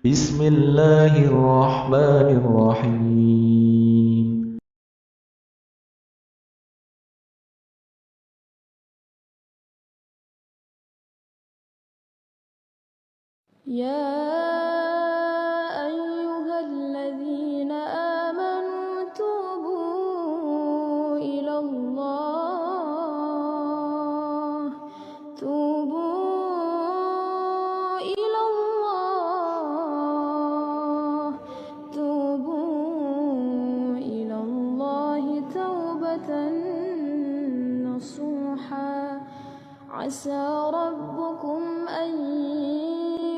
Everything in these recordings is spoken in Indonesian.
Bismillahirrahmanirrahim. يا أيها الذين آمنوا توبوا إلى الله توبة نصوحا عسى ربكم أن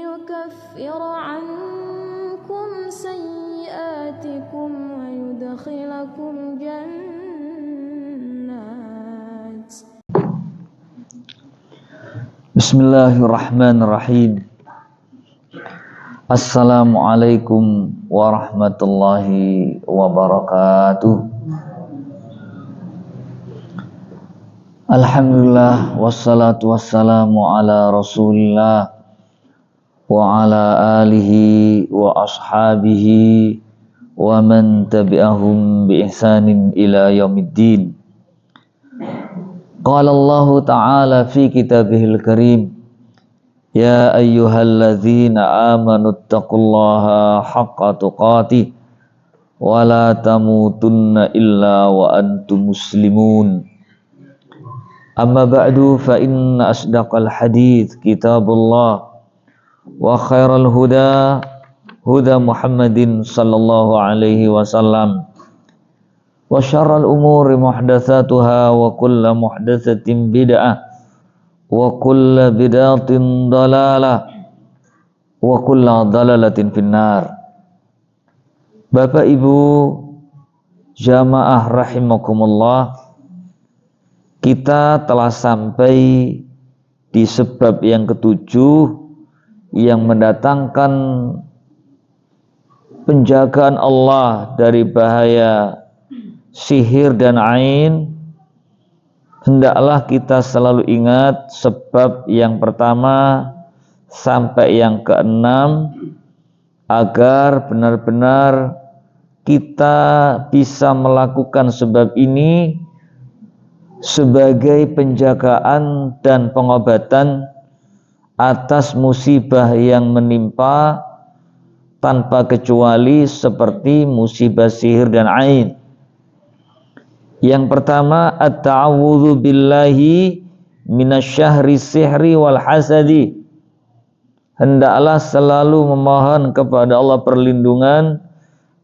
يكفر عنكم سيئاتكم ويدخلكم جنات. Bismillahirrahmanirrahim. Assalamualaikum warahmatullahi wabarakatuh. Alhamdulillah wassalatu wassalamu ala Rasulillah wa ala alihi wa ashabihi wa man tabi'ahum bi ihsanin ila yaumiddin. Qala Allah Ta'ala fi kitabihil karim, ya ayyuhalladzina amanu taqullaha haqqa tuqatih wa la tamutunna illa wa antum muslimun. Amma ba'du fa inna asdaqal hadits kitabullah wa khairal huda huda Muhammadin sallallahu alaihi wasallam wa syarral umuri muhdatsatuha wa kullu muhdatsatin bid'ah wa kullu bid'atin dalalah wa kullu dalalatin finnar. Bapak Ibu jamaah rahimakumullah, kita telah sampai di sebab yang ketujuh yang mendatangkan penjagaan Allah dari bahaya sihir dan ain. Hendaklah kita selalu ingat sebab yang pertama sampai yang keenam agar benar-benar kita bisa melakukan sebab ini sebagai penjagaan dan pengobatan atas musibah yang menimpa tanpa kecuali seperti musibah sihir dan ain. Yang pertama, at-ta'awudzu billahi minasyahri sihri wal hasadi. Hendaklah selalu memohon kepada Allah perlindungan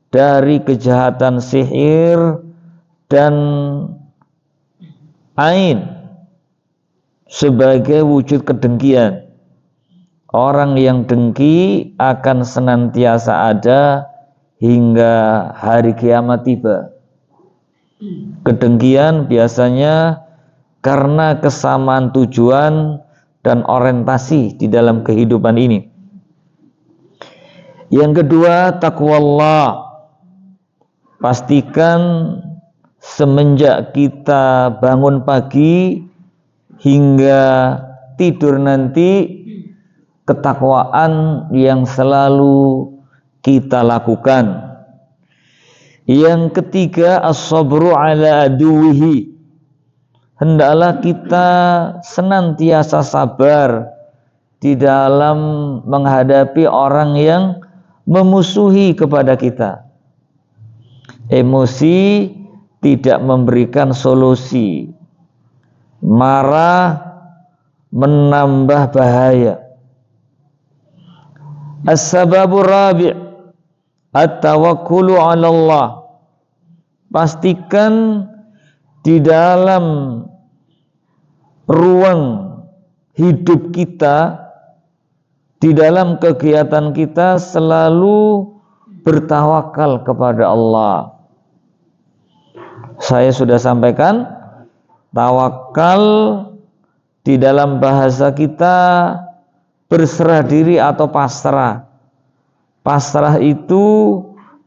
dari kejahatan sihir dan ain sebagai wujud kedengkian. Orang yang dengki akan senantiasa ada hingga hari kiamat tiba. Kedengkian biasanya karena kesamaan tujuan dan orientasi di dalam kehidupan ini. Yang kedua, taqwallah. Pastikan semenjak kita bangun pagi hingga tidur nanti, ketakwaan yang selalu kita lakukan. Yang ketiga, as-sabru ala aduwihi. Hendaklah kita senantiasa sabar di dalam menghadapi orang yang memusuhi kepada kita. Emosi tidak memberikan solusi. Marah menambah bahaya. As-sababur rabi' at-tawakkulu 'ala Allah. Pastikan di dalam ruang hidup kita, di dalam kegiatan kita selalu bertawakal kepada Allah. Saya sudah sampaikan, tawakal di dalam bahasa kita berserah diri atau pasrah. Pasrah itu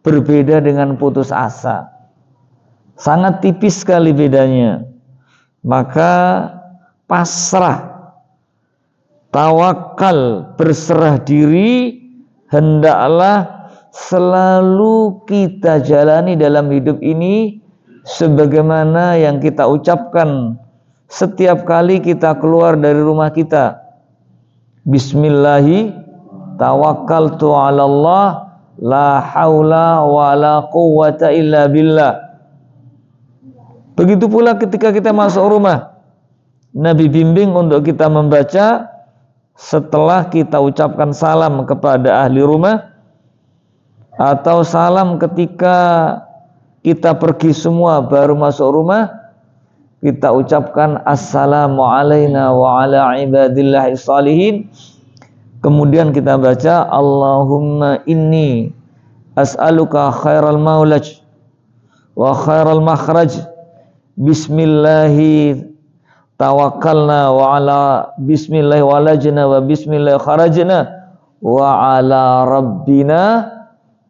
berbeda dengan putus asa. Sangat tipis sekali bedanya. Maka pasrah, tawakal, berserah diri hendaklah selalu kita jalani dalam hidup ini sebagaimana yang kita ucapkan setiap kali kita keluar dari rumah kita. Bismillahi tawakkaltu 'alallah la haula wala quwwata illa billah. Begitu pula ketika kita masuk rumah, Nabi bimbing untuk kita membaca setelah kita ucapkan salam kepada ahli rumah, atau salam ketika kita pergi semua baru masuk rumah, kita ucapkan assalamu alaina wa ala ibadillahi salihin. Kemudian kita baca Allahumma inni as'aluka khairal maulaj wa khairal makhraj, bismillahi tawakkalna wa ala bismillahi walajna wa bismillahi kharajna wa ala rabbina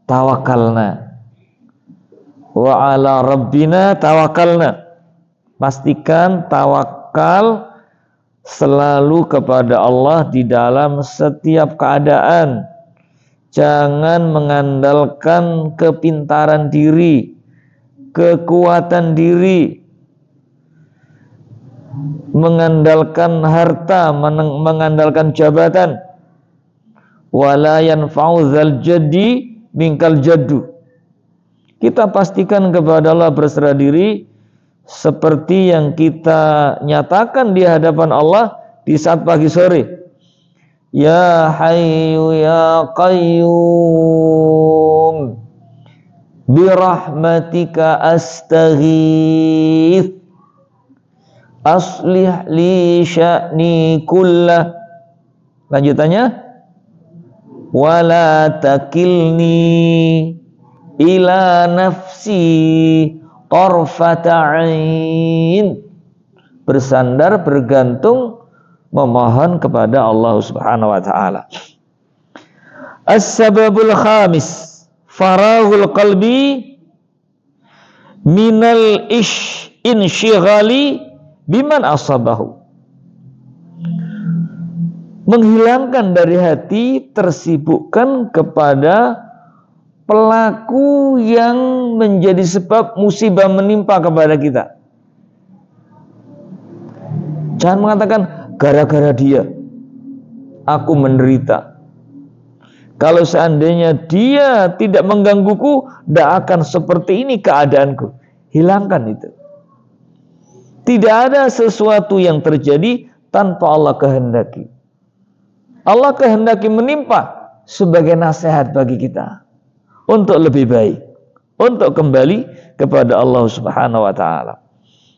tawakkalna wa ala rabbina tawakkalna. Pastikan tawakal selalu kepada Allah di dalam setiap keadaan. Jangan mengandalkan kepintaran diri, kekuatan diri, mengandalkan harta, mengandalkan jabatan. Wala yanfa'u dzal jaddi minkal jaddu. Kita pastikan kepada Allah berserah diri seperti yang kita nyatakan di hadapan Allah di saat pagi sore. Ya Hayyu ya Qayyum birahmatika astaghith aslih li sya'ni kullah. Lanjutannya, wala takilni ila nafsi tarfata ain. Bersandar, bergantung, memohon kepada Allah Subhanahu wa taala. As-sababul khamis, faraghul qalbi minal insyighali biman asabahu. Menghilangkan dari hati, tersibukkan kepada pelaku yang menjadi sebab musibah menimpa kepada kita. Jangan mengatakan gara-gara dia aku menderita. Kalau seandainya dia tidak menggangguku, tidak akan seperti ini keadaanku. Hilangkan itu. Tidak ada sesuatu yang terjadi tanpa Allah kehendaki. Allah kehendaki menimpa sebagai nasihat bagi kita untuk lebih baik, untuk kembali kepada Allah Subhanahu wa taala.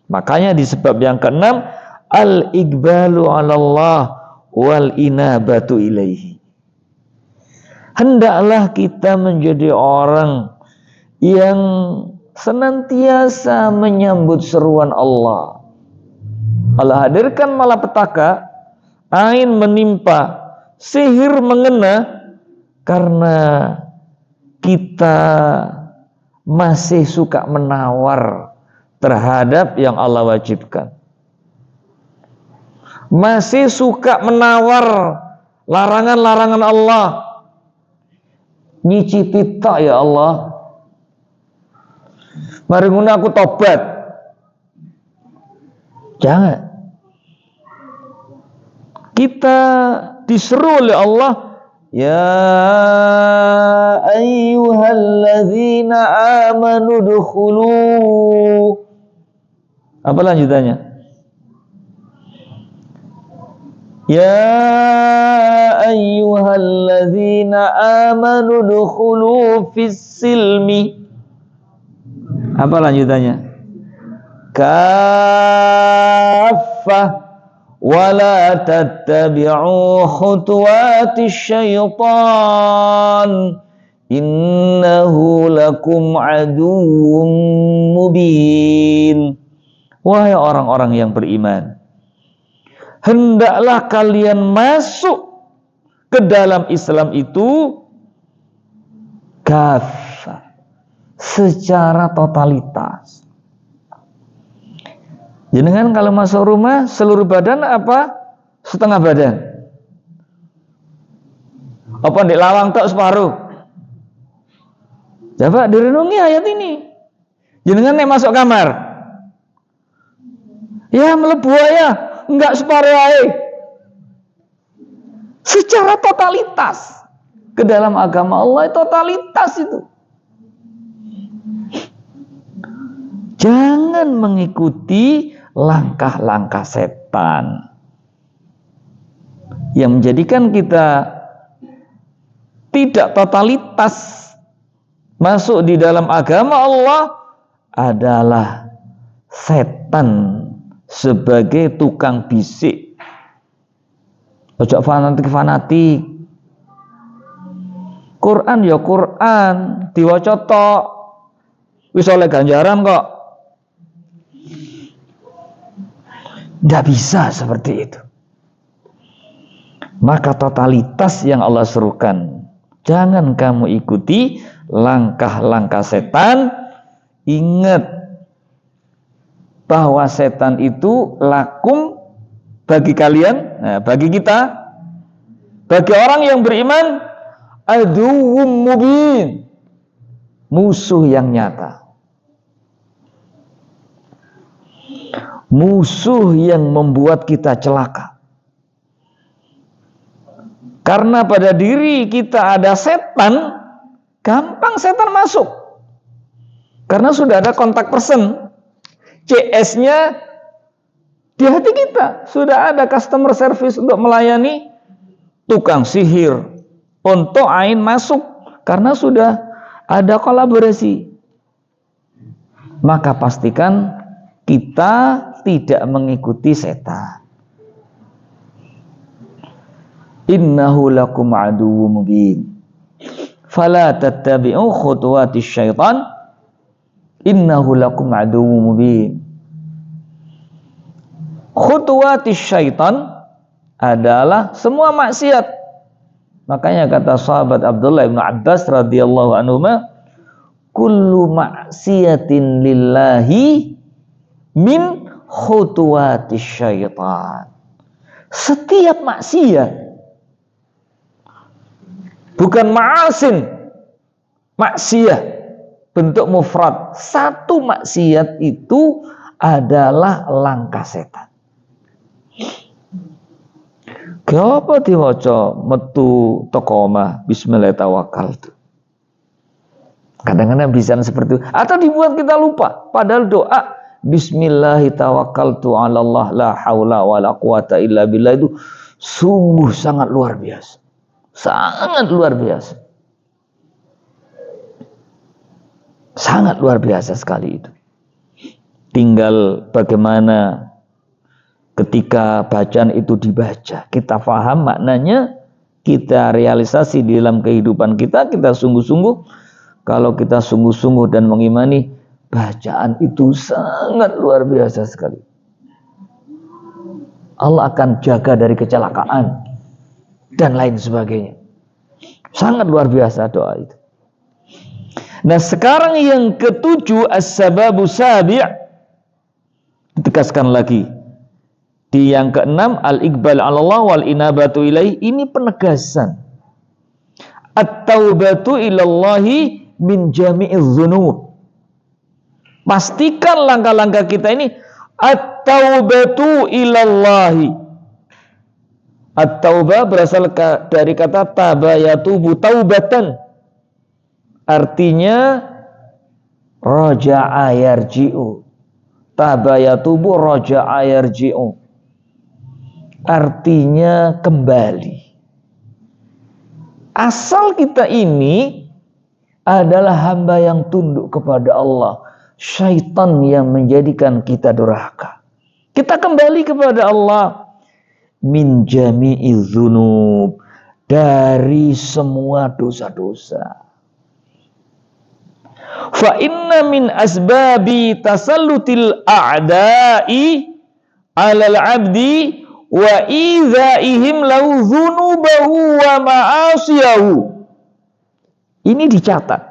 Makanya di sebab yang keenam, al-iqbalu 'ala Allah wal inabatu ilaihi. Hendaklah kita menjadi orang yang senantiasa menyambut seruan Allah. Allah hadirkan malapetaka, ain menimpa, sihir mengena, karena kita masih suka menawar terhadap yang Allah wajibkan. Masih suka menawar larangan-larangan Allah. Nyicipi tak ya Allah. Mari nguna aku tobat. Jangan. Kita diseru oleh Allah, ya ayyuhalladzina amanu dukhulu. Apa lanjutannya? Ya ayyuhalladzina amanu dukhulu fis silmi. Apa lanjutannya? Kaffah wala tattabi'u khutuwatis syaitan innahu lakum aduwwum mubin. Wahai orang-orang yang beriman, hendaklah kalian masuk ke dalam Islam itu kafah, secara totalitas. Jenengan kalau masuk rumah seluruh badan apa setengah badan? Apa ndek lawang tok separuh? Coba direnungi ayat ini. Jenengan nek masuk kamar, ya mlebu ya, enggak separuh ae. Secara totalitas ke dalam agama Allah, totalitas itu. Jangan mengikuti langkah-langkah setan yang menjadikan kita tidak totalitas masuk di dalam agama Allah adalah setan sebagai tukang bisik. Ojo fanatik. Quran ya Quran, diwaca tok. Wis oleh ganjaran kok. Tidak bisa seperti itu. Maka totalitas yang Allah serukan, jangan kamu ikuti langkah-langkah setan. Ingat bahwa setan itu lakum bagi kalian, bagi kita, bagi orang yang beriman, aduwwum mubin, musuh yang nyata. Musuh yang membuat kita celaka. Karena pada diri kita ada setan, gampang setan masuk. Karena sudah ada kontak person, CS-nya di hati kita. Sudah ada customer service untuk melayani tukang sihir untuk ain masuk. Karena sudah ada kolaborasi. Maka pastikan kita tidak mengikuti setan. Innahu lakum aduwwum mubin. Fala tattabi'u khutuwatis syaitan. Innahu lakum aduwwum mubin. Khutuwatis syaitan adalah semua maksiat. Makanya kata sahabat Abdullah bin Abbas radhiyallahu anhu, kullu maksiatin lillahi min khutuwatis syaitan. Setiap maksiat, bukan ma'asin, maksiat bentuk mufrad. Satu maksiat itu adalah langkah setan. Kenapa diwaca metu tokoma bismillah tawakkaltu? Kadang-kadang bisa seperti itu. Atau dibuat kita lupa. Padahal doa bismillahi tawakkaltu 'ala Allah la haula wala quwata illa billah itu sungguh sangat luar biasa. Sangat luar biasa. Sangat luar biasa sekali itu. Tinggal bagaimana ketika bacaan itu dibaca, kita paham maknanya, kita realisasi di dalam kehidupan kita, kita sungguh-sungguh. Kalau kita sungguh-sungguh dan mengimani, bacaan itu sangat luar biasa sekali. Allah akan jaga dari kecelakaan dan lain sebagainya. Sangat luar biasa doa itu. Nah sekarang yang ketujuh, as-sababu sabi', ditegaskan lagi. Di yang keenam, al-iqbal 'ala Allah wal inabatu ilaih. Ini penegasan. At-taubatu ilallahi min jami'iz dzunub. Pastikan langkah-langkah kita ini at-taubatu ilallahi. At-taubah berasal dari kata tabayatubu taubatan. Artinya raja'a yarji'u. Tabayatubu raja'a yarji'u. Artinya kembali. Asal kita ini adalah hamba yang tunduk kepada Allah. Syaitan yang menjadikan kita durhaka. Kita kembali kepada Allah. Min jami'iz dzunub, dari semua dosa-dosa. Fa inna min asbabi tasallutil a'da'i 'alal 'abdi wa idzaihim lahu dzunubahu wa ma'asiyahu. Ini dicatat.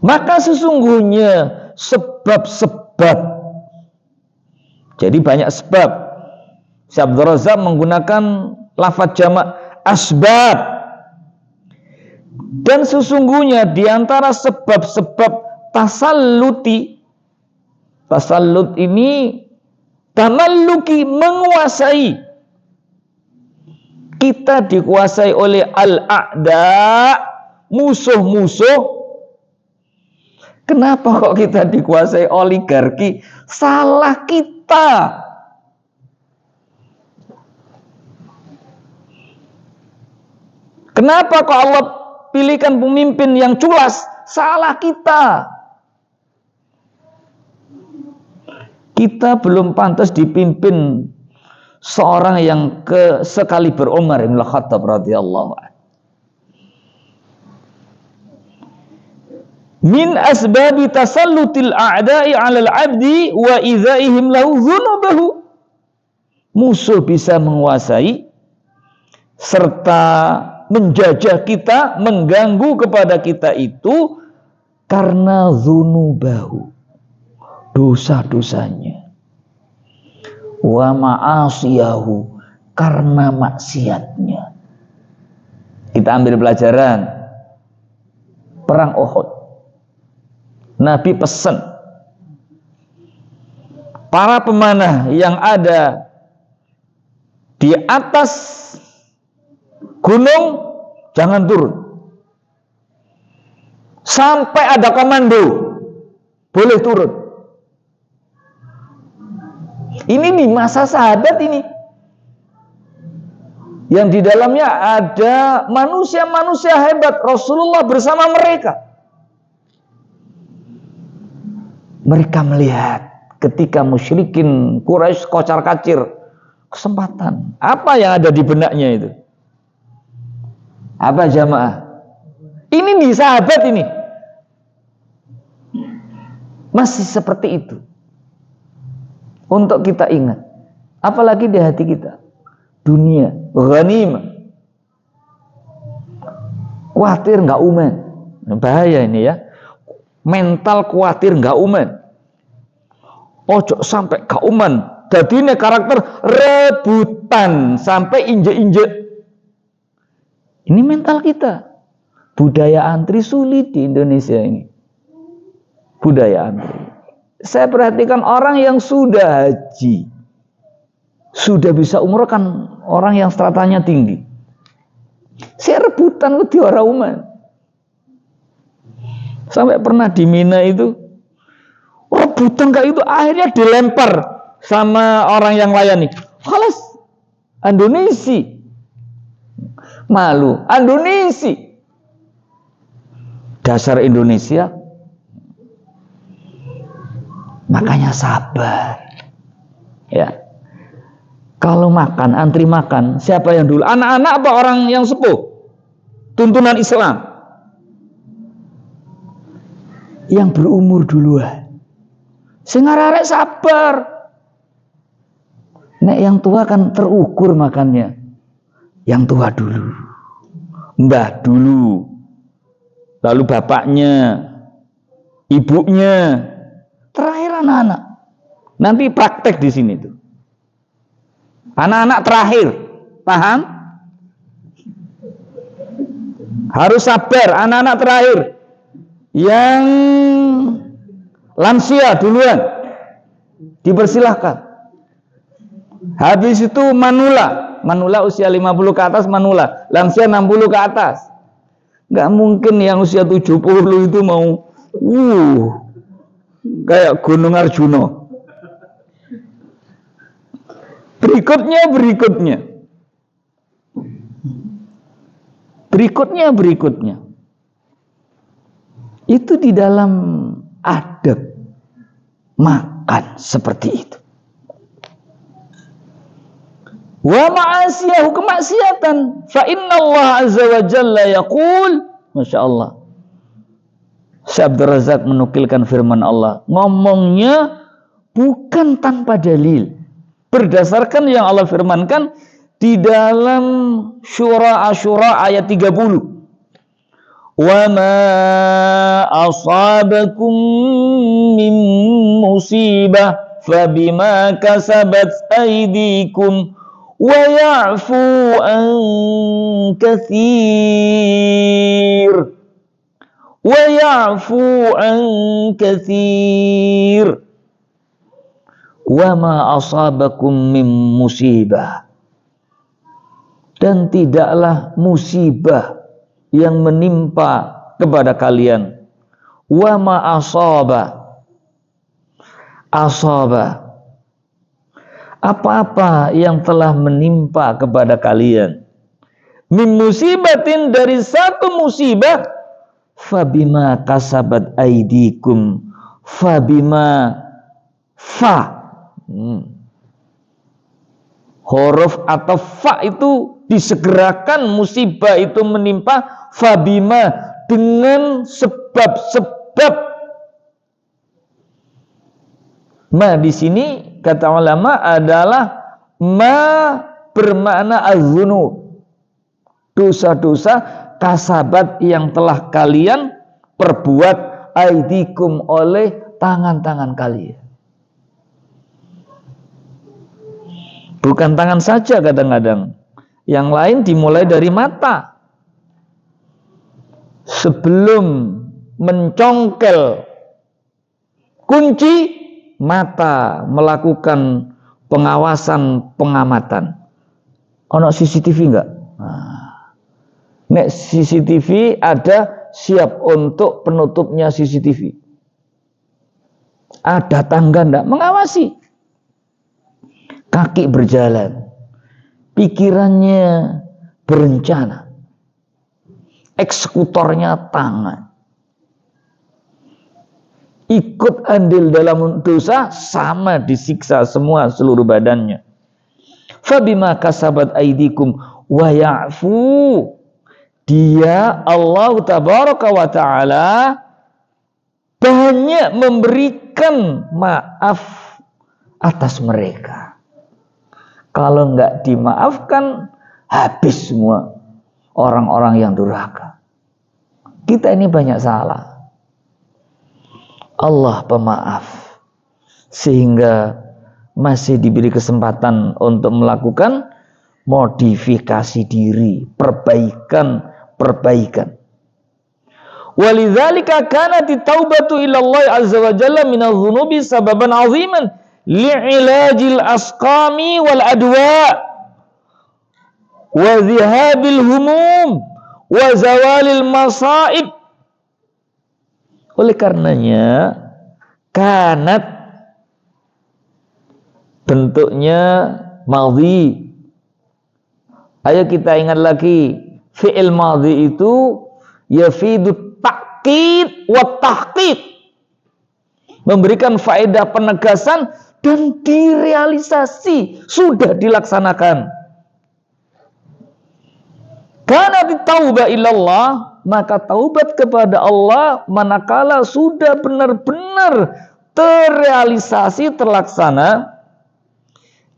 Maka sesungguhnya sebab-sebab, jadi banyak sebab. Syekh Abdul Razak menggunakan lafaz jamak asbab. Dan sesungguhnya di antara sebab-sebab tasallut ini tamalluki, menguasai. Kita dikuasai oleh al-a'da, musuh-musuh. Kenapa kok kita dikuasai oligarki? Salah kita. Kenapa kok Allah pilihkan pemimpin yang culas? Salah kita. Kita belum pantas dipimpin seorang yang sekaliber Umar bin Khattab radhiyallahu anhu. Min asbabi tasallutil a'da'i 'alal 'abdi wa idzaihim lahu dzunubahu. Musuh bisa menguasai serta menjajah kita, mengganggu kepada kita itu karena dzunubahu, dosa-dosanya. Wa ma'asiyahu, karena maksiatnya. Kita ambil pelajaran perang Uhud. Nabi pesan para pemanah yang ada di atas gunung jangan turun sampai ada komando boleh turun. Ini di masa sahabat ini, yang di dalamnya ada manusia-manusia hebat, Rasulullah bersama mereka. Mereka melihat ketika musyrikin Quraisy kocar-kacir, kesempatan. Apa yang ada di benaknya itu? Apa jamaah? Ini di sahabat ini masih seperti itu. Untuk kita ingat, apalagi di hati kita, dunia ghanimah. Khawatir nggak umen, bahaya ini ya. Mental khawatir nggak umen. Ojo sampai gak umen. Jadi ini karakter rebutan sampai injek-injek. Ini mental kita. Budaya antri sulit di Indonesia ini. Budaya antri. Saya perhatikan orang yang sudah haji, sudah bisa umroh, kan orang yang stratanya tinggi. Saya rebutan di orang umat. Sampai pernah di Mina itu rebutan kayak itu, akhirnya dilempar sama orang yang layani. Halas, Indonesia. Malu, Indonesia. Dasar Indonesia. Makanya sabar. Ya. Kalau makan, antri makan, siapa yang dulu? Anak-anak apa orang yang sepuh? Tuntunan Islam. Yang berumur duluan. Sing arek sabar. Nek yang tua kan terukur makannya. Yang tua dulu. Mbah dulu. Lalu bapaknya, ibunya, terakhir anak-anak. Nanti praktek di sini tuh. Anak-anak terakhir, paham? Harus sabar, anak-anak terakhir. Yang lansia duluan dipersilahkan. Habis itu manula usia 50 ke atas manula, lansia 60 ke atas. Nggak mungkin yang usia 70 itu mau kayak Gunung Arjuna. Berikutnya. Itu di dalam adab makan seperti itu. Wa ma'asiyahu, kemaksiatan. Fa inna Allah azza wa jalla yaqul, Masya Allah. Syekh Abdul Razak menukilkan firman Allah. Ngomongnya bukan tanpa dalil. Berdasarkan yang Allah firmankan di dalam Syura Asyura ayat 30. Wa ma asabakum min musibah fabima kasabat aydikum wa ya'fu an katsir wa ya'fu an katsir wa ma asabakum min musibah, dan tidaklah musibah yang menimpa kepada kalian, wa ma asaba apa-apa yang telah menimpa kepada kalian, min musibatin, dari satu musibah, fabima kasabat aidikum, fabima huruf atau fa itu disegerakan, musibah itu menimpa, fabima, dengan sebab-sebab. Ma di sini kata ulama adalah ma bermakna az-dzunub, dosa-dosa kasabat yang telah kalian perbuat, aidikum, oleh tangan-tangan kalian. Bukan tangan saja, kadang-kadang yang lain dimulai dari mata. Sebelum mencongkel kunci, mata melakukan pengawasan, pengamatan. Ono CCTV enggak? Nek CCTV ada, siap untuk penutupnya CCTV. Ada tangga enggak? Mengawasi. Kaki berjalan, pikirannya berencana, eksekutornya tangan. Ikut andil dalam dosa, sama disiksa semua seluruh badannya. Fabima kasabat aidikum wa ya'fu, dia Allah tabaraka wa ta'ala banyak memberikan maaf atas mereka. Kalau enggak dimaafkan, habis semua orang-orang yang durhaka. Kita ini banyak salah, Allah pemaaf, sehingga masih diberi kesempatan untuk melakukan modifikasi diri, perbaikan. Walidzalika kanat taubatu ila Allah azza wa jalla min adz-dzunubi sababan 'aziman li'ilajil asqami wal adwa wa dhihabil humum wa zawalil masaib. Oleh karenanya, kanat bentuknya madhi. Ayo kita ingat lagi, fi'il madhi itu yafidu ta'kid wa tahqiq, memberikan faedah penegasan dan direalisasi, sudah dilaksanakan. Karena ditauba ilallah, maka taubat kepada Allah manakala sudah benar-benar terrealisasi, terlaksana,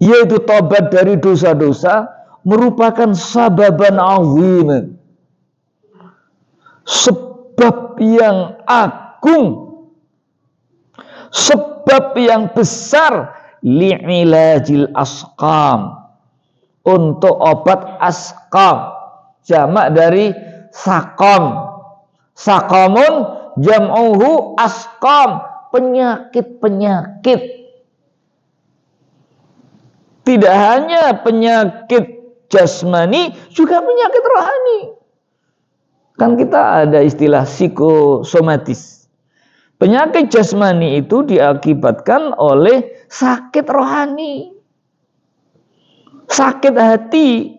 yaitu taubat dari dosa-dosa, merupakan sababan azim, sebab yang agung, sebab yang besar, li'ilajil asqam, untuk obat asqam, jamak dari saqam. Saqamun jam'uhu asqam, penyakit-penyakit. Tidak hanya penyakit jasmani, juga penyakit rohani. Kan kita ada istilah psikosomatis. Penyakit jasmani itu diakibatkan oleh sakit rohani, sakit hati.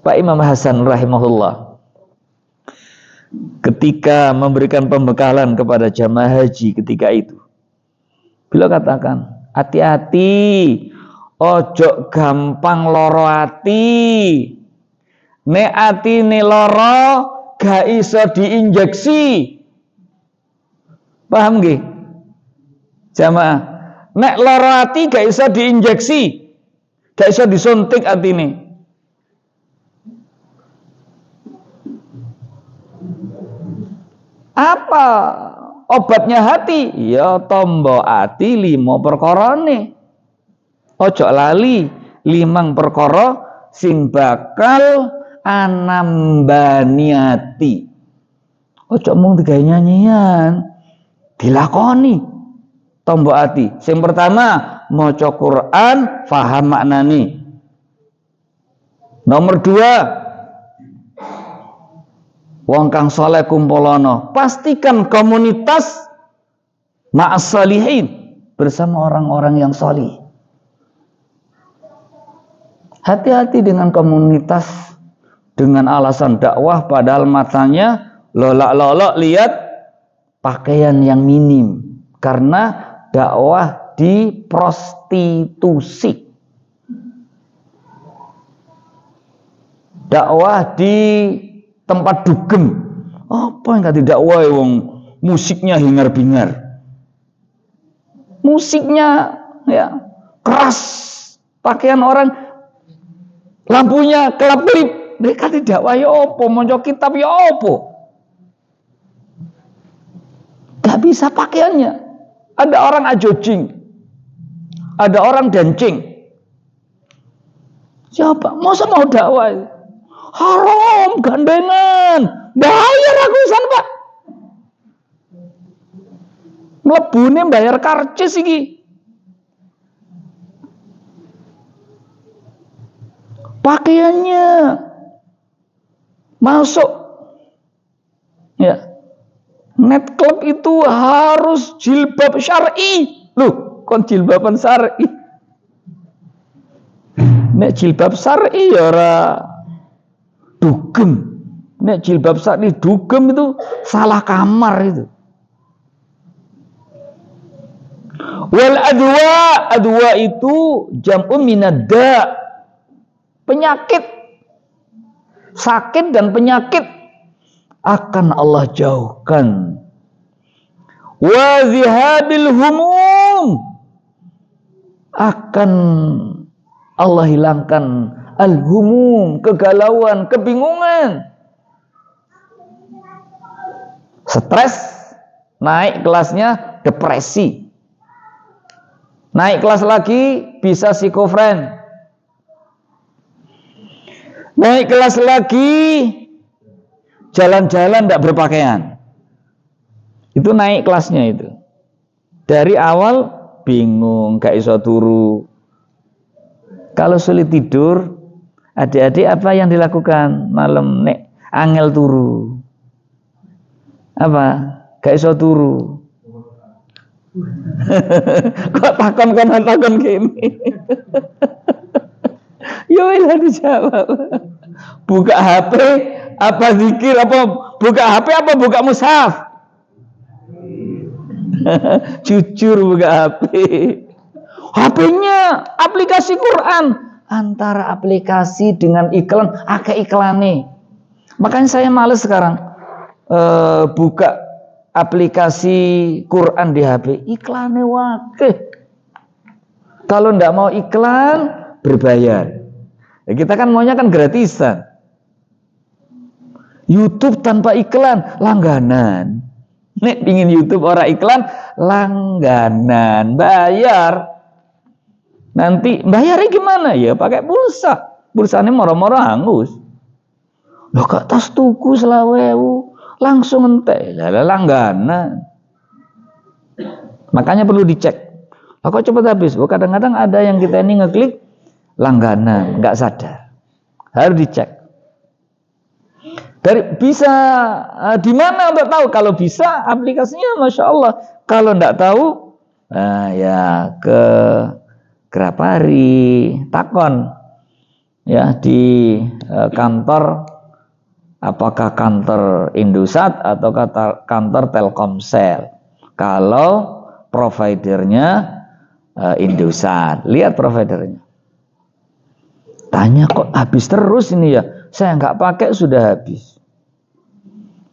Pak Imam Hasan rahimahullah ketika memberikan pembekalan kepada jamaah haji ketika itu, beliau katakan, hati-hati, ojo gampang loro ati. Nek ati ne loro gak iso diinjeksi. Paham nggih? Jamaah, nek loro ati gak iso diinjeksi, gak iso disuntik atine. Apa obatnya hati? Ya tombo ati 5 perkorane. Ojo lali 5 perkara sing bakal anambani ati. Ojo mung digawe nyanyian, dilakoni tombo ati. Sing pertama maca Quran, faham maknani. Nomor 2, wong kang saleh kumpulono, pastikan komunitas ma'as salihin, bersama orang-orang yang salih. Hati-hati dengan komunitas dengan alasan dakwah padahal matanya lolak-lolok lihat pakaian yang minim karena dakwah di prostitusi. Dakwah di tempat dugem. Apa yang gak didakwah wong musiknya hingar-bingar. Musiknya ya keras, pakaian orang lampunya kelap-kelip. Mereka tidak wayo opo, monco kitab ya opo. Gak bisa pakaiannya. Ada orang ajojing, ada orang dancing. Siapa? Masa mau dakwah? Haram, gandengan, bayar akusan Pak. Mlebune bayar karcis iki. Pakaiannya masuk ya. Net club itu harus jilbab syar'i. Loh, kon jilbaban syar'i. Nek jilbab syar'i ya ora dugem. Nek jilbab syar'i dugem itu salah kamar itu. Wal adwa itu jam'un minadda. Penyakit, sakit dan penyakit akan Allah jauhkan. Wa zihabil humum, akan Allah hilangkan al-humum, kegalauan, kebingungan. Stres, naik kelasnya depresi. Naik kelas lagi bisa psikofren. Naik kelas lagi jalan-jalan tidak berpakaian. Itu naik kelasnya itu. Dari awal bingung, gak iso turu. Kalau sulit tidur, adik-adik apa yang dilakukan malam nek angel turu? Apa? Gak iso turu. Kok takon gini? Ya wis dijawab. Buka HP apa zikir apa buka HP apa buka mushaf? Jujur buka HP. HP-nya aplikasi Quran. Antara aplikasi dengan iklan akeh iklane. Makanya saya males sekarang buka aplikasi Quran di HP. Iklannya wakeh. Kalau ndak mau iklan berbayar. Ya, kita kan maunya kan gratisan. YouTube tanpa iklan, langganan. Nek pingin YouTube ora iklan, langganan, bayar. Nanti bayarnya gimana? Ya pakai pulsa. Pulsanya moro-moro hangus. Loh kok tas tuku 20.000, langsung entek. Lah langganan. Makanya perlu dicek. Lah kok cepat habis? Oh, kadang-kadang ada yang kita ini ngeklik langganan, nggak sadar, harus dicek. Bisa di mana untuk tahu? Kalau bisa aplikasinya, masya Allah. Kalau nggak tahu, ya ke Grapari, takon, ya di kantor, apakah kantor Indosat atau kantor Telkomsel. Kalau providernya Indosat, lihat providernya. Tanya kok habis terus ini ya? Saya nggak pakai sudah habis.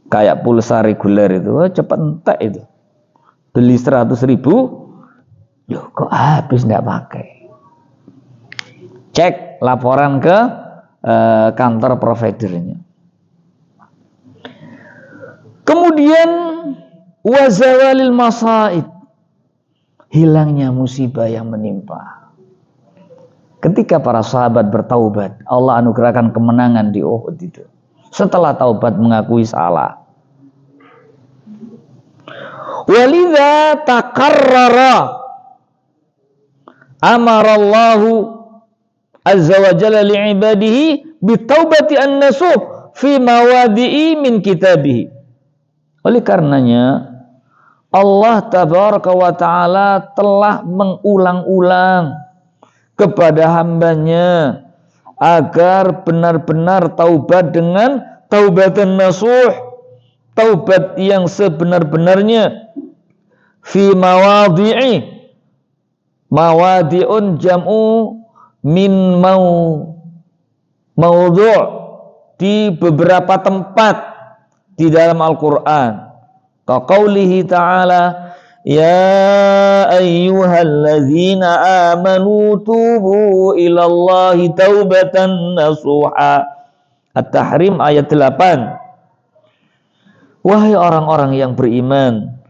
Kayak pulsa reguler itu, cepet entek itu. Beli 100.000, loh kok habis nggak pakai? Cek laporan ke kantor providernya. Kemudian wazawalil masaib, hilangnya musibah yang menimpa. Ketika para sahabat bertaubat, Allah anugerahkan kemenangan di Uhud itu. Setelah taubat mengakui salah. Walidha takarrara amarallahu azza wa jalla li'ibadihi bitaubati an-nasuh fi mawadi'i min kitabihi. Oleh karenanya Allah tabaraka wa ta'ala telah mengulang-ulang kepada hambanya agar benar-benar taubat dengan taubatan nasuh, taubat yang sebenar-benarnya. Fi mawadi'i, mawadi'un jam'u min mawdu', di beberapa tempat di dalam Al-Qur'an. Kaqaulihi ta'ala, ya ayyuhalladzina amanu tubu ilallahi taubatan nasuha. At-Tahrim ayat 8. Wahai orang-orang yang beriman,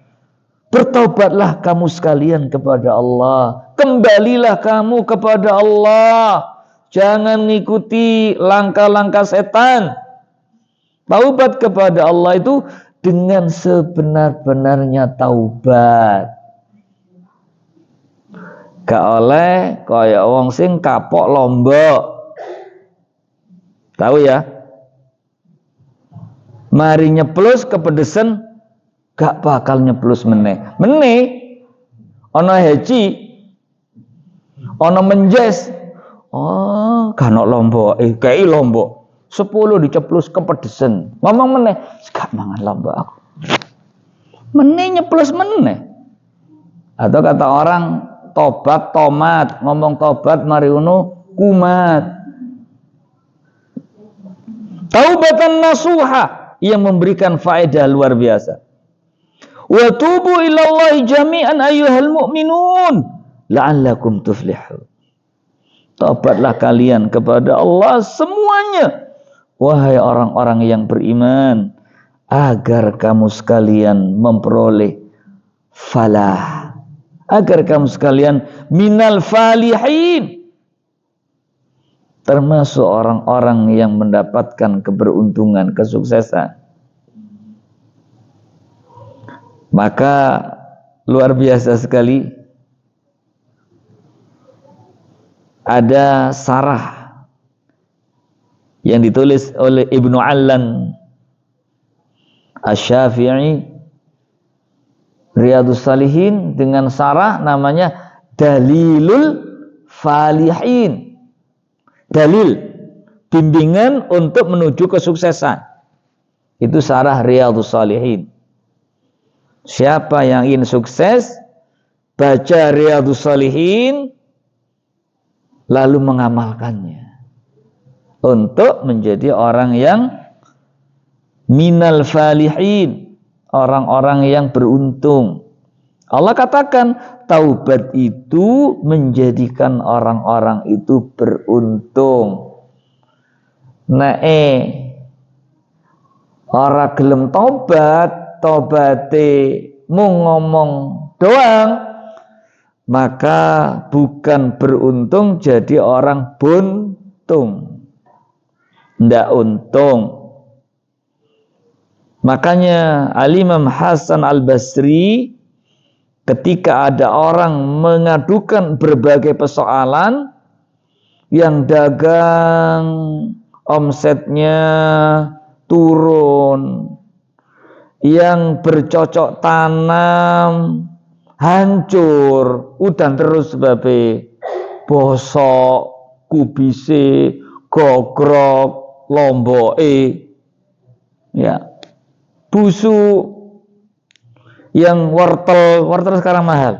bertaubatlah kamu sekalian kepada Allah. Kembalilah kamu kepada Allah. Jangan ngikuti langkah-langkah setan. Taubat kepada Allah itu dengan sebenar-benarnya taubat. Gak oleh kaya wong sing kapok lombok. Tahu ya? Mari nyeplos kepedesan, gak bakal nyeplos meneh. Ono heci, ono menjes. Oh, gak ono lombok. Kayak lombok. 10 diceplos kepedesan. Ngomong meneh, gak mangan lombok aku. Meneh nyeplos meneh. Atau kata orang tobat tomat, ngomong tobat mari uno kumat. Taubatan nasuha yang memberikan faedah luar biasa. Wa tubu ilallahi jami'an ayyuhal mu'minun la'allakum tuflihun. Taubatlah kalian kepada Allah semuanya, wahai orang-orang yang beriman, agar kamu sekalian memperoleh falah, agar kamu sekalian minal falihin, termasuk orang-orang yang mendapatkan keberuntungan, kesuksesan. Maka luar biasa sekali ada sarah yang ditulis oleh Ibnu Allan Asy-Syafi'i Riyadhus Shalihin dengan sarah namanya Dalilul Falihin. Dalil bimbingan untuk menuju kesuksesan. Itu sarah Riyadhus Shalihin. Siapa yang ingin sukses, baca Riyadhus Shalihin lalu mengamalkannya untuk menjadi orang yang minal falihin, orang-orang yang beruntung. Allah katakan taubat itu menjadikan orang-orang itu beruntung. Ora gelem tobat, tobate mung ngomong doang, maka bukan beruntung, jadi orang buntung, ndak untung. Makanya Al-Imam Hasan Al-Basri ketika ada orang mengadukan berbagai persoalan, yang dagang omsetnya turun, yang bercocok tanam hancur, udan terus sebabnya bosok, kubise, gogrok, lomboke, ya, busuk, yang wortel sekarang mahal.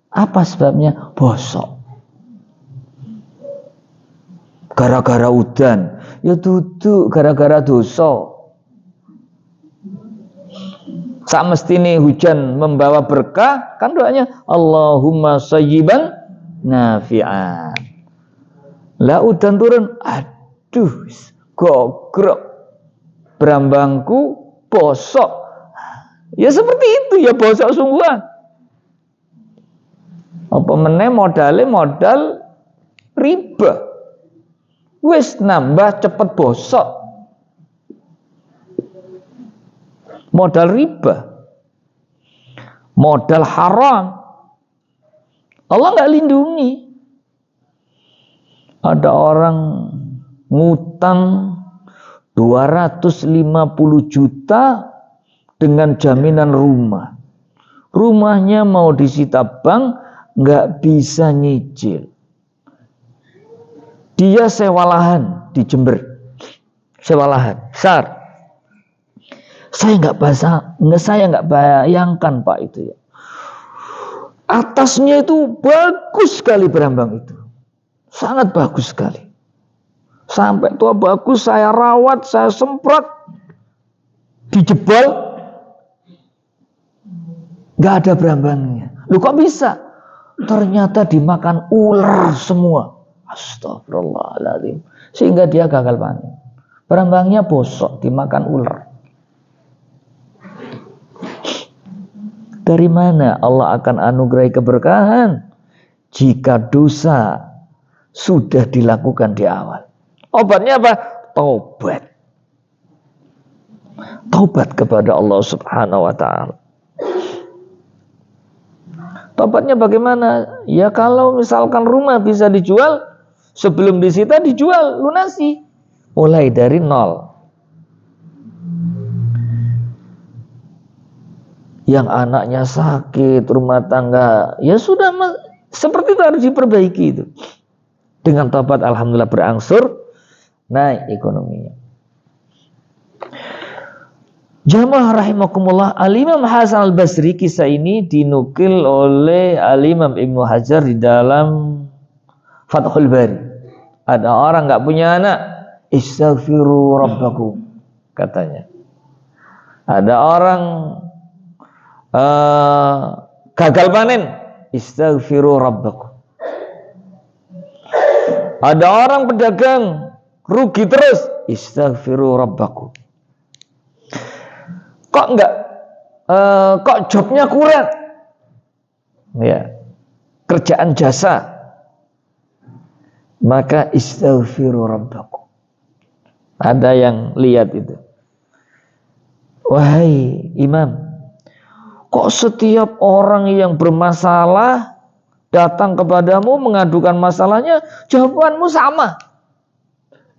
Apa sebabnya? Bosok. Gara-gara udan. Ya duduk gara-gara dosa. Sak mestine hujan membawa berkah, kan doanya Allahumma sayyiban nafi'an. Lah udan turun, aduh, gogrok, brambangku bosok. Ya seperti itu, ya bosok sungguhan. Apa meneh modal riba. Wis nambah cepet bosok. Modal riba. Modal haram. Allah nggak lindungi. Ada orang ngutang 250 juta dengan jaminan rumah. Rumahnya mau disita bank, nggak bisa nyicil. Dia sewa lahan di Jember, sewa lahan besar. Saya nggak bayangkan Pak itu ya. Atasnya itu bagus sekali Brambang itu, sangat bagus sekali. Sampai tua bagus, saya rawat, saya semprot, dijebol, nggak ada Brambangnya. Loh kok bisa? Ternyata dimakan ular semua. Astagfirullahaladzim. Sehingga dia gagal panen. Brambangnya bosok, dimakan ular. Dari mana Allah akan anugerahi keberkahan? Jika dosa sudah dilakukan di awal. Obatnya apa? Taubat. Taubat kepada Allah Subhanahu wa ta'ala. Taubatnya bagaimana? Ya kalau misalkan rumah bisa dijual, sebelum disita dijual, lunasi. Mulai dari nol. Yang anaknya sakit, rumah tangga, ya sudah, seperti itu harus diperbaiki itu. Dengan taubat alhamdulillah berangsur naik ekonominya. Jamaah rahimakumullah, Al-Imam Hasan Al-Basri, kisah ini dinukil oleh Al-Imam Ibnu Hajar di dalam Fathul Bari. Ada orang nggak punya anak, istaghfiru rabbakum, katanya. Ada orang gagal panen, istaghfiru rabbakum. Ada orang pedagang rugi terus, istaghfiru rabbakum. Kok enggak kok jobnya kurang, ya, kerjaan jasa, maka istaghfiru rabbakum. Ada yang lihat itu, wahai imam, kok setiap orang yang bermasalah datang kepadamu mengadukan masalahnya, jawabanmu sama.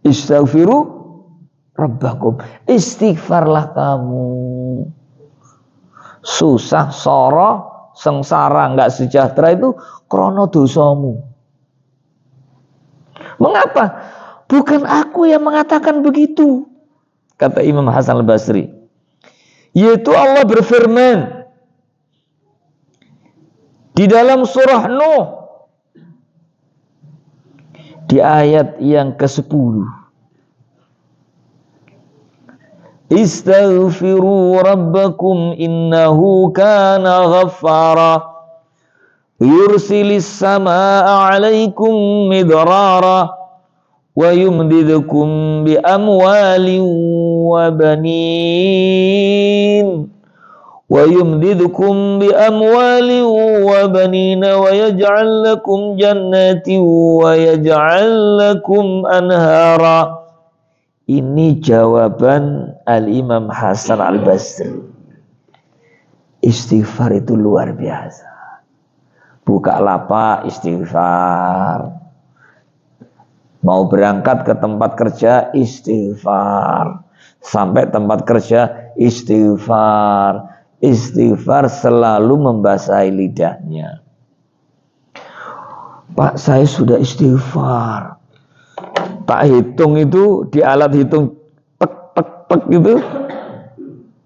Istaghfiru rabbakum. Istighfarlah kamu. Susah, soro, sengsara, enggak sejahtera itu krono dosamu. Mengapa? Bukan aku yang mengatakan begitu, kata Imam Hasan Al-Basri. Yaitu Allah berfirman di dalam surah Nuh di ayat yang ke-10. Istaghfiru rabbakum innahu kana ghaffara yursilis samaa'a 'alaikum midrara wa yumdidukum bi amwalin wa banin wa yumdidukum bi amwalin wa banina wa yaj'al lakum jannatin wa yaj'al lakum anhara. Ini jawaban Al-Imam Hasan Al-Basri. Istighfar itu luar biasa. Buka lapak istighfar. Mau berangkat ke tempat kerja istighfar. Sampai tempat kerja istighfar. Istighfar selalu membasahi lidahnya. Pak, saya sudah istighfar. Tak hitung itu di alat hitung tek gitu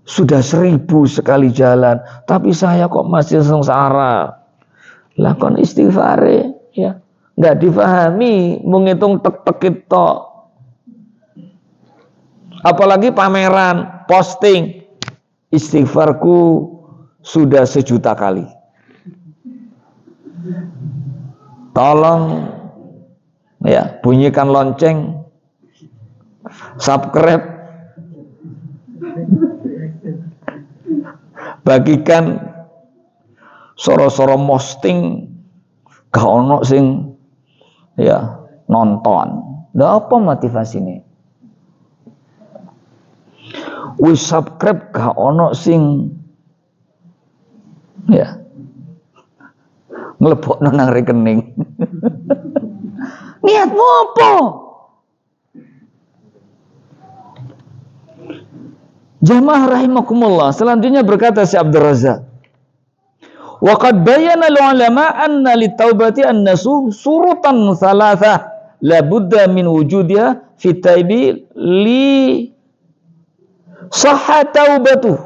sudah 1000 sekali jalan, tapi saya kok masih sengsara. Lah kon istighfare ya nggak difahami, menghitung tek itu. Apalagi pameran, posting, istighfarku sudah 1.000.000 kali. Tolong ya, bunyikan lonceng, subscribe, bagikan, soro-soro posting, gak ono sing ya nonton. Ndak apa motivasine? Wis subscribe gak ono sing ya nglebokno nang rekening. Niatmu apa? Jamaah rahimakumullah. Selanjutnya berkata si Abdul Razak, wa qad bayyana al-ulama anna litaubati an-nasu surutan thalatha la budda min wujudiha fi taibi li sahha taubatuh.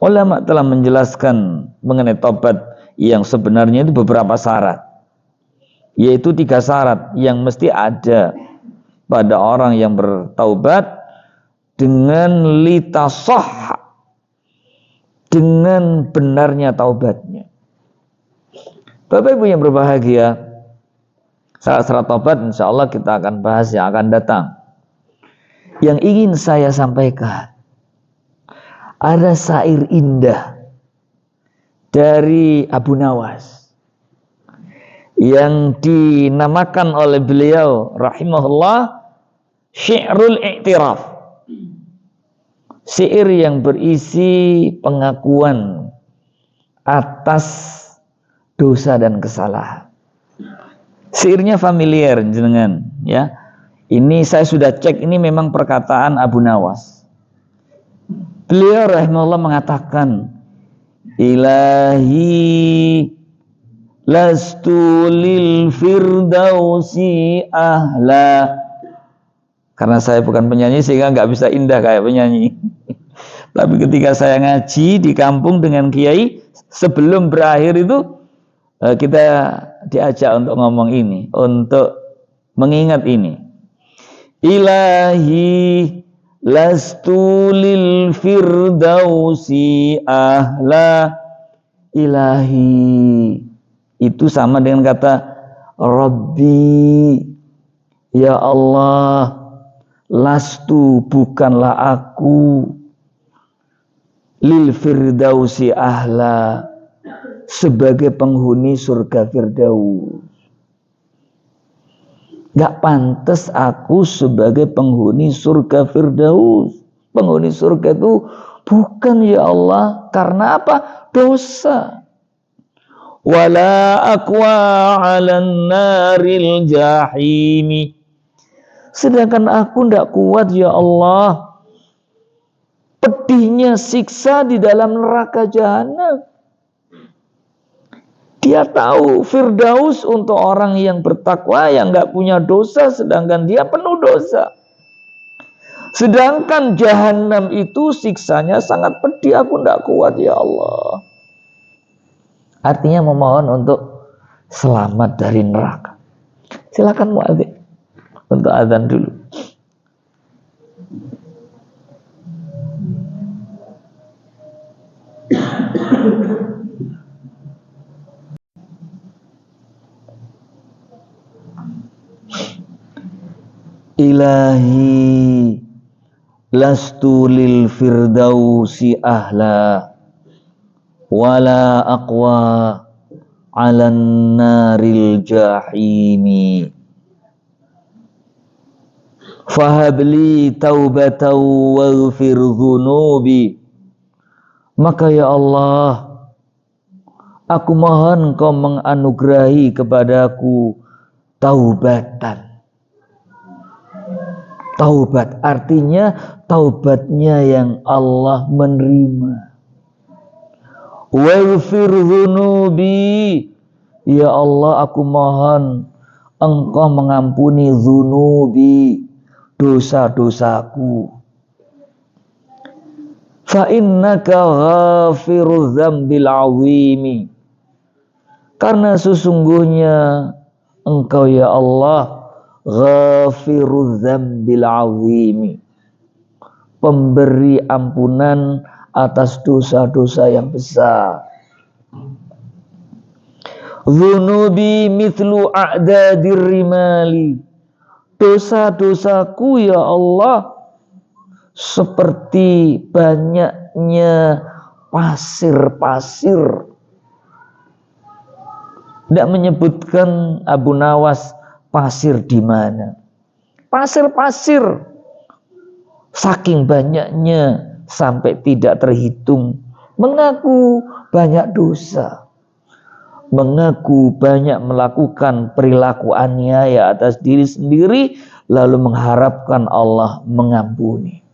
Ulama telah menjelaskan mengenai taubat yang sebenarnya itu beberapa syarat, yaitu 3 syarat yang mesti ada pada orang yang bertaubat dengan litasah, dengan benarnya taubatnya. Bapak Ibu yang berbahagia, syarat-syarat taubat insya Allah kita akan bahas yang akan datang. Yang ingin saya sampaikan, ada syair indah dari Abu Nawas yang dinamakan oleh beliau rahimahullah Syi'rul I'tiraf. Syair yang berisi pengakuan atas dosa dan kesalahan. Syairnya familiar jenengan ya. Ini saya sudah cek, ini memang perkataan Abu Nawas. Beliau rahimahullah mengatakan, Ilahi lastu lil firdausi ahla. Karena saya bukan penyanyi sehingga nggak bisa indah kayak penyanyi. Tapi ketika saya ngaji di kampung dengan kiai, sebelum berakhir itu kita diajak untuk ngomong ini, untuk mengingat ini. Ilahi lastu lil firdausi ahla. Ilahi itu sama dengan kata Rabbi, ya Allah, lastu bukanlah aku lil firdausi ahla sebagai penghuni surga Firdaus. Gak pantas aku sebagai penghuni surga Firdaus. Penghuni surga itu bukan ya Allah. Karena apa? Dosa. Wala aqwa 'alan naril jahimi. Sedangkan aku tidak kuat ya Allah, pedihnya siksa di dalam neraka jahanam. Dia tahu Firdaus untuk orang yang bertakwa, yang nggak punya dosa, sedangkan dia penuh dosa. Sedangkan jahanam itu siksanya sangat pedih, aku tidak kuat ya Allah. Artinya memohon untuk selamat dari neraka. Silakan muadzin untuk azan dulu. Ilahi lastu lil firdausi ahla wala aqwa 'alan naril jahimi. Fahabli taubatan waghfir dhunubi. Maka ya Allah, aku mohon Kau menganugerahi kepadaku taubatan. Taubat artinya taubatnya yang Allah menerima. Waghfir dhunubi. Ya Allah, aku mohon Engkau mengampuni dhunubi, dosa-dosaku. Fa innaka ghafirudz dzambil 'azimi. Karena sesungguhnya Engkau ya Allah ghafirudz dzambil 'azimi, pemberi ampunan atas dosa-dosa yang besar. Dzunubi mithlu a'dadir rimali. Dosa-dosaku ya Allah seperti banyaknya pasir-pasir. Tidak menyebutkan Abu Nawas pasir di mana? Pasir-pasir saking banyaknya sampai tidak terhitung. Mengaku banyak dosa, mengaku banyak melakukan perilaku aniaya atas diri sendiri, lalu mengharapkan Allah mengampuni.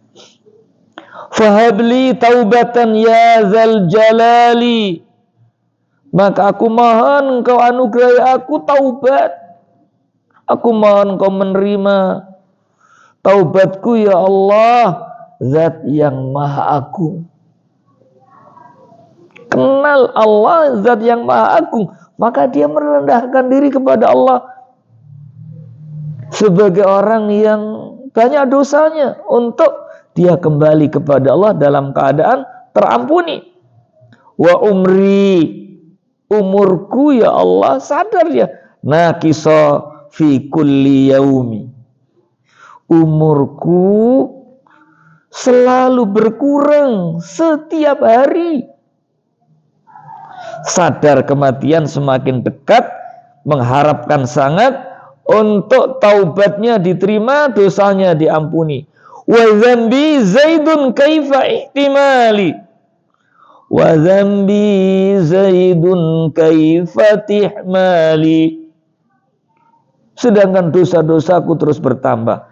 Fahabli taubatan ya zal jalali, maka aku mohon engkau anugerahi aku taubat. Aku mohon engkau menerima taubatku ya Allah, Zat yang maha agung. Kenal Allah Zat yang maha agung, maka dia merendahkan diri kepada Allah sebagai orang yang banyak dosanya, untuk dia kembali kepada Allah dalam keadaan terampuni. Wa umri, umurku ya Allah, sadar ya, naqisa fi kulli yaumi, umurku selalu berkurang setiap hari. Sadar kematian semakin dekat, mengharapkan sangat untuk taubatnya diterima, dosanya diampuni. Wa dzambi zaidun kaifa ihtimali, wa dzambi zaidun kaifa tihmali. Sedangkan dosa-dosaku terus bertambah,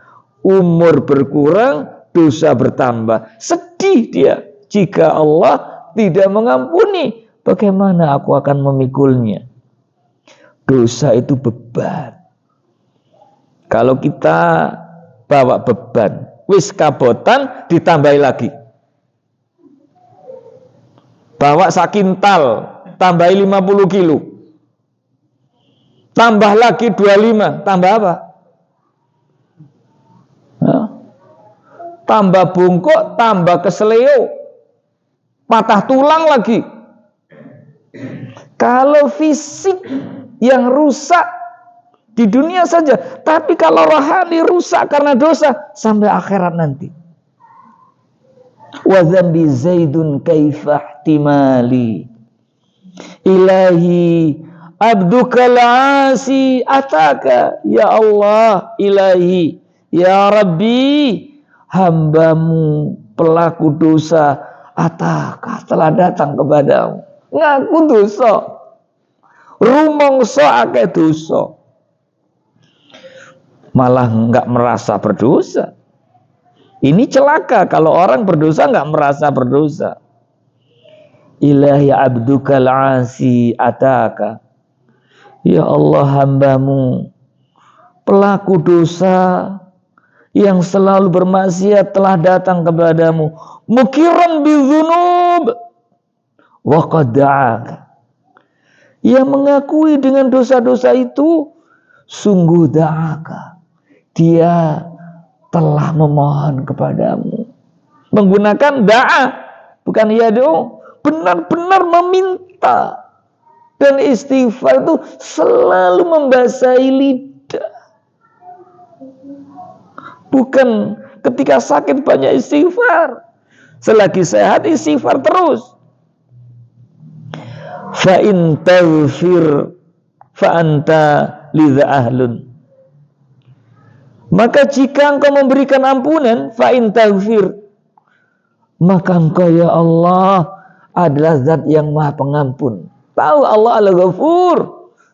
umur berkurang, dosa bertambah. Sedih dia jika Allah tidak mengampuni. Bagaimana aku akan memikulnya? Dosa itu beban. Kalau kita bawa beban, wis kabotan ditambahi lagi. Bawa sakintal, tambahi 50 kilo. Tambah lagi 25, tambah apa? Tambah bungkuk, tambah keseleo, patah tulang lagi. Kalau fisik yang rusak di dunia saja, tapi kalau rohani rusak karena dosa sampai akhirat nanti. Wa dzambi zaidun kaifa ihtimali, ilahi abdukal asi ataka, ya Allah, ilahi, ya Rabbi, hambamu pelaku dosa, ataka, telah datang kepadamu, ngaku dosa, rumongso akeh dosa, malah enggak merasa berdosa. Ini celaka kalau orang berdosa enggak merasa berdosa. Ilahi abdukal asi ataka, ya Allah, hambamu pelaku dosa yang selalu bermaksiat telah datang kepadamu, mukiran bidzunub wa qad da'aka, ia mengakui dengan dosa-dosa itu, sungguh da'aka, dia telah memohon kepadamu. Menggunakan da'a, bukan yad'u, benar-benar meminta. Dan istighfar itu selalu membasahi lidah. Bukan ketika sakit banyak istighfar, selagi sehat istighfar terus. Fa in taghfir fa anta lidza ahlun, maka jika engkau memberikan ampunan, fa in taghfir, maka engkau ya Allah adalah zat yang maha pengampun. Tahu Allah al-Ghafur,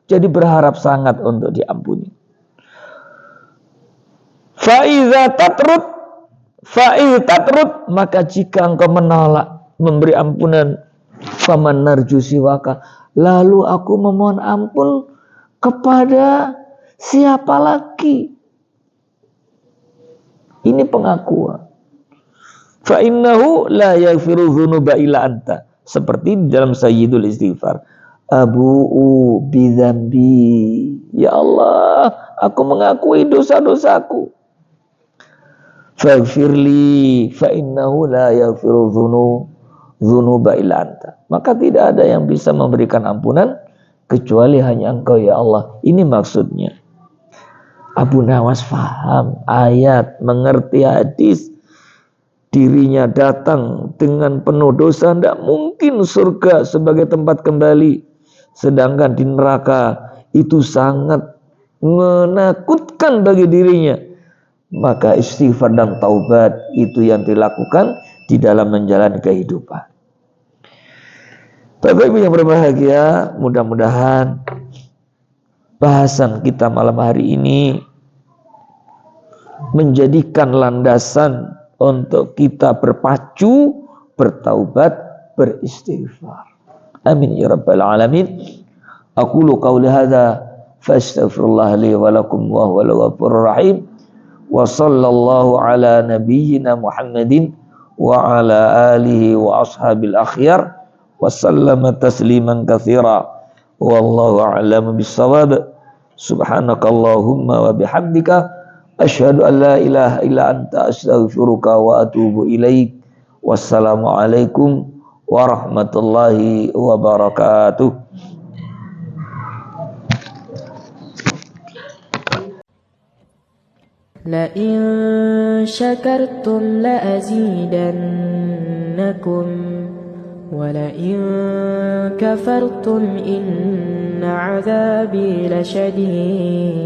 jadi berharap sangat untuk diampuni. Fa iza tatrud, fa iza tatrud, maka jika engkau menolak memberi ampunan, faman narju siwaka, lalu aku memohon ampun kepada siapa lagi? Ini pengakuan. Fa innahu la yaghfiru dzunuba illa anta, seperti di dalam Sayyidul Istighfar. Abu'u bidzambi, ya Allah, aku mengakui dosa-dosaku. Faghfirli fa innahu la yaghfiru dzunuba illa anta, maka tidak ada yang bisa memberikan ampunan kecuali hanya engkau ya Allah. Ini maksudnya. Abu Nawas faham ayat, mengerti hadis, dirinya datang dengan penuh dosa, tidak mungkin surga sebagai tempat kembali, sedangkan di neraka itu sangat menakutkan bagi dirinya, maka istighfar dan taubat itu yang dilakukan di dalam menjalani kehidupan. Bapak Ibu yang berbahagia, mudah-mudahan bahasan kita malam hari ini menjadikan landasan untuk kita berpacu, bertaubat, beristighfar. Amin ya rabbal alamin. Aqulu qawli hadza fastaghfirullah li wa lakum wa huwal ghafurur rahim. Wa sallallahu ala nabiyyina Muhammadin wa ala alihi wa ashabil akhyar wa sallama tasliman katsira. Wallahu a'lamu bissawab. Subhanakallahumma wa bihamdika asyhadu an la ilaha illa anta astaghfiruka wa atubu ilaik. Wassalamualaikum warahmatullahi wabarakatuh. لئن شكرتم لأزيدنكم ولئن كفرتم إن عذابي لشديد